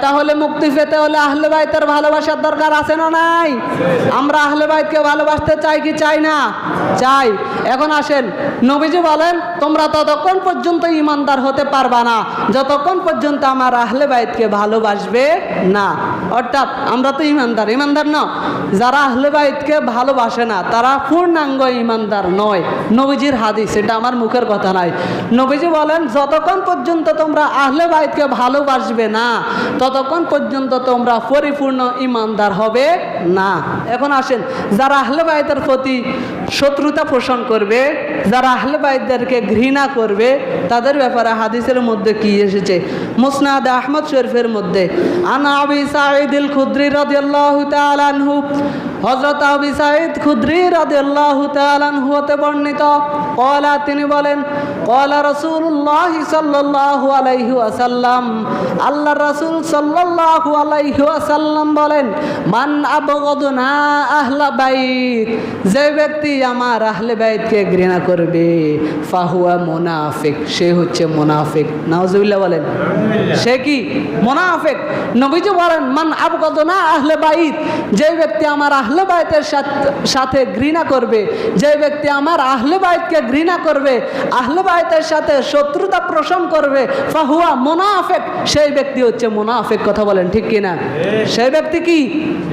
তাহলে মুক্তি পেতে হলে আহলে বাইতের ভালোবাসার দরকার আছে না নাই? আমরা আহলে বাইতকে ভালোবাসতে চাই কি চাই না? চাই। এখন আসেন, নবীজি বলেন তোমরা ততক্ষণ পর্যন্ত ইমানদার হতে পারবা না যতক্ষণ পর্যন্ত আমার আহলে বাইতকে ভালোবাসবে না। অর্থাৎ আমরা তো ইমানদার না। যারা আহলে বাইতকে ভালোবাসে না তারা পূর্ণাঙ্গ ইমানদার নয়। নবীজির হাদিস, এটা আমার মুখের কথা নাই। নবীজি বলেন যতক্ষণ পর্যন্ত তোমরা আহলে বাইতকে ভালোবাসবে না ততক্ষণ পর্যন্ত তোমরা পরিপূর্ণ ইমানদার হবে না। এখন আসেন, যারা আহলে বাইতের প্রতি শত্রুতা পোষণ করবে, যারা আহলে বাইতদেরকে ঘৃণা করবে, তাদের ব্যাপারে হাদিসের মধ্যে কি এসেছে? মুসনাদ আহমদ শরীফের মধ্যে আনা আবি সাঈদ আল খুদরি রাদিয়াল্লাহু তাআলা আনহু, হযরত আবি সাঈদ খুদরি রাদিয়াল্লাহু তাআলা আনহু হতে বর্ণিত, ক্বালা, তিনি বলেন, ক্বালা রাসূলুল্লাহ সাল্লাল্লাহু আলাইহি ওয়াসাল্লাম, আল্লাহর রাসূল সাল্লাল্লাহু আলাইহি ওয়াসাল্লাম বলেন, মান আবগাদনা আহলা বাইত, যে ব্যক্তি আমার আহলে বাইতকে ঘৃণা করবে, ফাহুয়া মুনাফিক, সে হচ্ছে মুনাফিক। নাউজুবিল্লাহ বলেন, সে কি? মুনাফিক। নবীজি বলেন মান আবগাদনা আহলে বাইত, যে ব্যক্তি আমার আহলে বাইতের সাথে ঘৃণা করবে, যে ব্যক্তি আমার আহলে বাইতকে ঘৃণা করবে, আহলে বাইতের সাথে শত্রুতা পোষণ করবে, ফাহুয়া মুনাফিক, সেই ব্যক্তি হচ্ছে মুনাফিক। কথা বলেন ঠিক কিনা? সেই ব্যক্তি কি?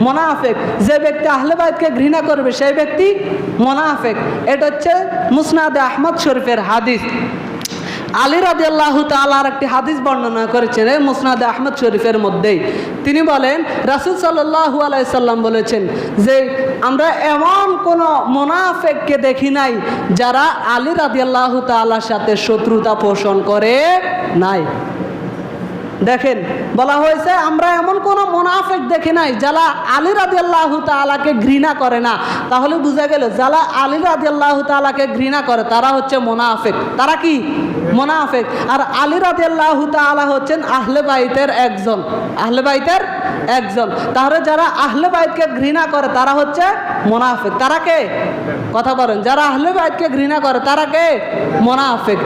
মুনাফিক। যে ব্যক্তি আহলে বাইতকে ঘৃণা করবে সেই ব্যক্তি মুনাফিক। এটা হচ্ছে মুসনাদে আহমদ শরীফের হাদিস। আলী রাদিয়াল্লাহু তাআলার একটি হাদিস বর্ণনা করেছেন এই মুসনাদে আহমদ শরীফের মধ্যেই। তিনি বলেন রাসূল সাল্লাল্লাহু আলাইহি সাল্লাম বলেছেন যে আমরা এমন কোন মুনাফিককে দেখি নাই যারা আলী রাদিয়াল্লাহু তাআলার সাথে শত্রুতা পোষণ করে নাই। দেখেন, বলা হয়েছে আমরা এমন কোন মুনাফিক দেখি নাই যারা আলী রাদিয়াল্লাহু তাআলাকে ঘৃণা করে না। তাহলে বোঝা গেল যারা আলী রাদিয়াল্লাহু তাআলাকে ঘৃণা করে তারা হচ্ছে মুনাফিক। তারা কি? মুনাফিক। আর আলী রাদিয়াল্লাহু তাআলা হচ্ছেন আহলে বাইতের একজন, আহলে বাইতের একজন। তাহলে যারা আহলে বাইতকে ঘৃণা করে তারা হচ্ছে মুনাফিক। তারা কে? কথা বলেন, যারা আহলে বাইতকে ঘৃণা করে তারা কে? মুনাফিক।